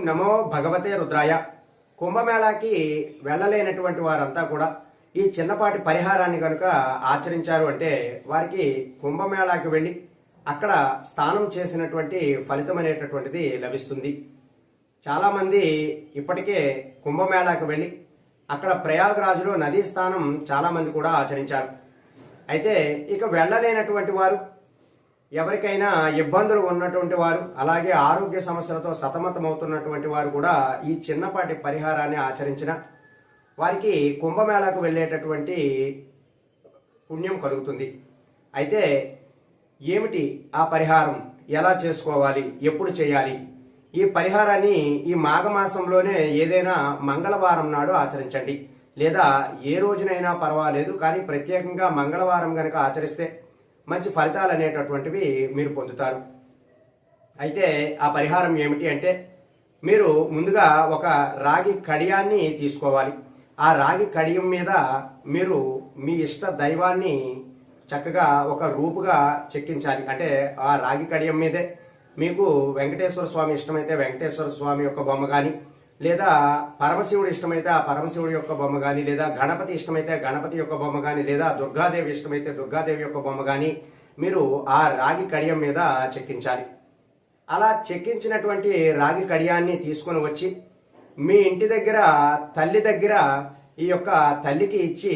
నమో భగవతే రుద్రాయ. కుంభమేళాకి వెళ్ళలేనటువంటి వారంతా కూడా ఈ చిన్నపాటి పరిహారాన్ని కనుక ఆచరించారు అంటే వారికి కుంభమేళాకి వెళ్ళి అక్కడ స్నానం చేసినటువంటి ఫలితం అనేటటువంటిది లభిస్తుంది. చాలామంది ఇప్పటికే కుంభమేళాకి వెళ్ళి అక్కడ ప్రయాగరాజులో నదీ స్నానం చాలామంది కూడా ఆచరించారు. అయితే ఇక వెళ్ళలేనటువంటి వారు, ఎవరికైనా ఇబ్బందులు ఉన్నటువంటి వారు, అలాగే ఆరోగ్య సమస్యలతో సతమతమవుతున్నటువంటి వారు కూడా ఈ చిన్నపాటి పరిహారాన్ని ఆచరించిన వారికి కుంభమేళాకు వెళ్ళేటటువంటి పుణ్యం కలుగుతుంది. అయితే ఏమిటి ఆ పరిహారం, ఎలా చేసుకోవాలి, ఎప్పుడు చేయాలి? ఈ పరిహారాన్ని ఈ మాఘమాసంలోనే ఏదైనా మంగళవారం నాడు ఆచరించండి, లేదా ఏ రోజునైనా పర్వాలేదు, కానీ ప్రత్యేకంగా మంగళవారం గనక ఆచరిస్తే మంచి ఫలితాలు అనేటటువంటివి మీరు పొందుతారు. అయితే ఆ పరిహారం ఏమిటి అంటే, మీరు ముందుగా ఒక రాగి కడియాన్ని తీసుకోవాలి. ఆ రాగి కడియం మీద మీరు మీ ఇష్ట దైవాన్ని చక్కగా ఒక రూపుగా చెక్కించాలి. అంటే ఆ రాగి కడియం మీదే మీకు వెంకటేశ్వర స్వామి ఇష్టమైతే వెంకటేశ్వర స్వామి యొక్క బొమ్మ కానీ, లేదా పరమశివుడు ఇష్టమైతే ఆ పరమశివుడి యొక్క బొమ్మ కానీ, లేదా గణపతి ఇష్టమైతే గణపతి యొక్క బొమ్మ కానీ, లేదా దుర్గాదేవి ఇష్టమైతే దుర్గాదేవి యొక్క బొమ్మ కానీ మీరు ఆ రాగి కడియం మీద చెక్కించాలి. అలా చెక్కించినటువంటి రాగి కడియాన్ని తీసుకొని వచ్చి మీ ఇంటి దగ్గర తల్లి దగ్గర ఈ యొక్క తల్లికి ఇచ్చి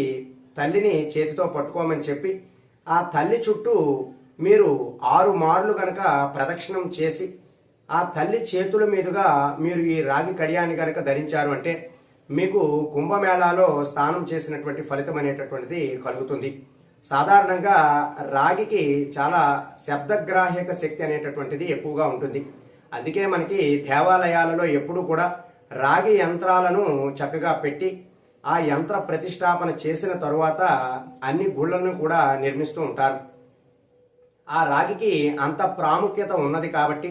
తల్లిని చేతితో పట్టుకోమని చెప్పి ఆ తల్లి చుట్టూ మీరు 6 మార్లు గనక ప్రదక్షిణం చేసి ఆ తల్లి చేతుల మీదుగా మీరు ఈ రాగి కడియాన్ని గనక ధరించారు అంటే మీకు కుంభమేళాలో స్నానం చేసినటువంటి ఫలితం అనేటటువంటిది కలుగుతుంది. సాధారణంగా రాగికి చాలా శబ్దగ్రాహ్యక శక్తి అనేటటువంటిది ఎక్కువగా ఉంటుంది. అందుకే మనకి దేవాలయాలలో ఎప్పుడూ కూడా రాగి యంత్రాలను చక్కగా పెట్టి ఆ యంత్ర ప్రతిష్టాపన చేసిన తరువాత అన్ని గుళ్లను కూడా నిర్మిస్తూ ఉంటారు. ఆ రాగికి అంత ప్రాముఖ్యత ఉన్నది కాబట్టి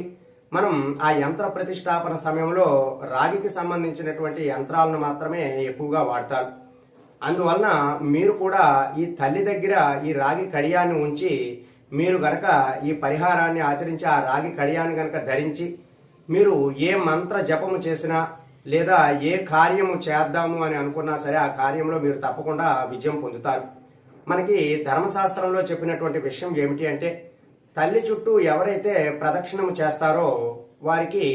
మనం ఆ యంత్ర ప్రతిష్టాపన సమయంలో రాగికి సంబంధించినటువంటి యంత్రాలను మాత్రమే ఎక్కువగా వాడతారు. అందువలన మీరు కూడా ఈ తల్లి దగ్గర ఈ రాగి కడియాన్ని ఉంచి మీరు గనక ఈ పరిహారాన్ని ఆచరించి ఆ రాగి కడియాన్ని గనక ధరించి మీరు ఏ మంత్ర జపము చేసినా లేదా ఏ కార్యము చేద్దాము అని అనుకున్నా సరే ఆ కార్యంలో మీరు తప్పకుండా విజయం పొందుతారు. మనకి ధర్మశాస్త్రంలో చెప్పినటువంటి విషయం ఏమిటి అంటే, తల్లి చుట్టూ ఎవరైతే ప్రదక్షిణము చేస్తారో వారికి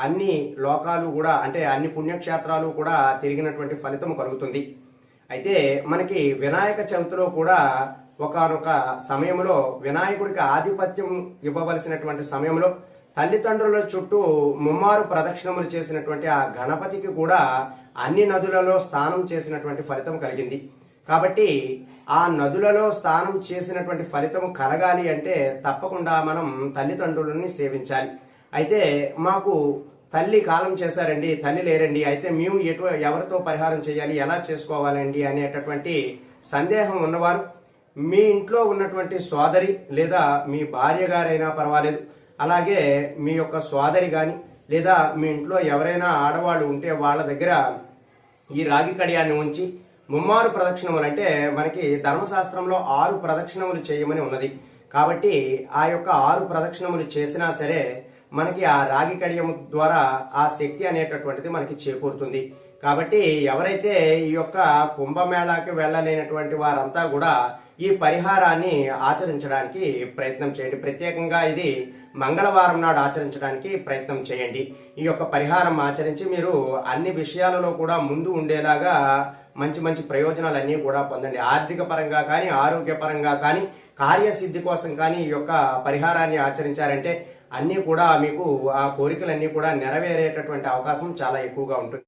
అన్ని లోకాలు కూడా, అంటే అన్ని పుణ్యక్షేత్రాలు కూడా తిరిగినటువంటి ఫలితం కలుగుతుంది. అయితే మనకి వినాయక చవితిలో కూడా ఒకానొక సమయంలో వినాయకుడికి ఆధిపత్యం ఇవ్వవలసినటువంటి సమయంలో తల్లిదండ్రుల చుట్టూ ముమ్మారు ప్రదక్షిణములు చేసినటువంటి ఆ గణపతికి కూడా అన్ని నదులలో స్నానం చేసినటువంటి ఫలితం కలిగింది. కాబట్టి ఆ నదులలో స్నానం చేసినటువంటి ఫలితం కలగాలి అంటే తప్పకుండా మనం తల్లిదండ్రులని సేవించాలి. అయితే మాకు తల్లి కాలం చేశారండి, తల్లి లేరండి, అయితే మేము ఎవరితో పరిహారం చేయాలి, ఎలా చేసుకోవాలండి అనేటటువంటి సందేహం ఉన్నవారు మీ ఇంట్లో ఉన్నటువంటి సోదరి లేదా మీ భార్య గారైనా పర్వాలేదు, అలాగే మీ యొక్క సోదరి కానీ లేదా మీ ఇంట్లో ఎవరైనా ఆడవాళ్ళు ఉంటే వాళ్ళ దగ్గర ఈ రాగి కడియాన్ని ఉంచి ముమ్మారు ప్రదక్షిణములు, అంటే మనకి ధర్మశాస్త్రంలో 6 ప్రదక్షిణములు చేయమని ఉన్నది. కాబట్టి ఆ యొక్క 6 ప్రదక్షిణములు చేసినా సరే మనకి ఆ రాగి కడియం ద్వారా ఆ శక్తి అనేటటువంటిది మనకి చేకూరుతుంది. కాబట్టి ఎవరైతే ఈ యొక్క కుంభమేళాకి వెళ్ళలేనటువంటి వారంతా కూడా ఈ పరిహారాన్ని ఆచరించడానికి ప్రయత్నం చేయండి. ప్రత్యేకంగా ఇది మంగళవారం నాడు ఆచరించడానికి ప్రయత్నం చేయండి. ఈ యొక్క పరిహారం ఆచరించి మీరు అన్ని విషయాలలో కూడా ముందు ఉండేలాగా మంచి మంచి ప్రయోజనాలన్నీ కూడా పొందండి. ఆర్థిక పరంగా కానీ, ఆరోగ్యపరంగా కానీ, కార్యసిద్ధి కోసం కానీ ఈ యొక్క పరిహారాన్ని ఆచరించారంటే అన్నీ కూడా మీకు ఆ కోరికలన్నీ కూడా నెరవేరేటటువంటి అవకాశం చాలా ఎక్కువగా ఉంటుంది.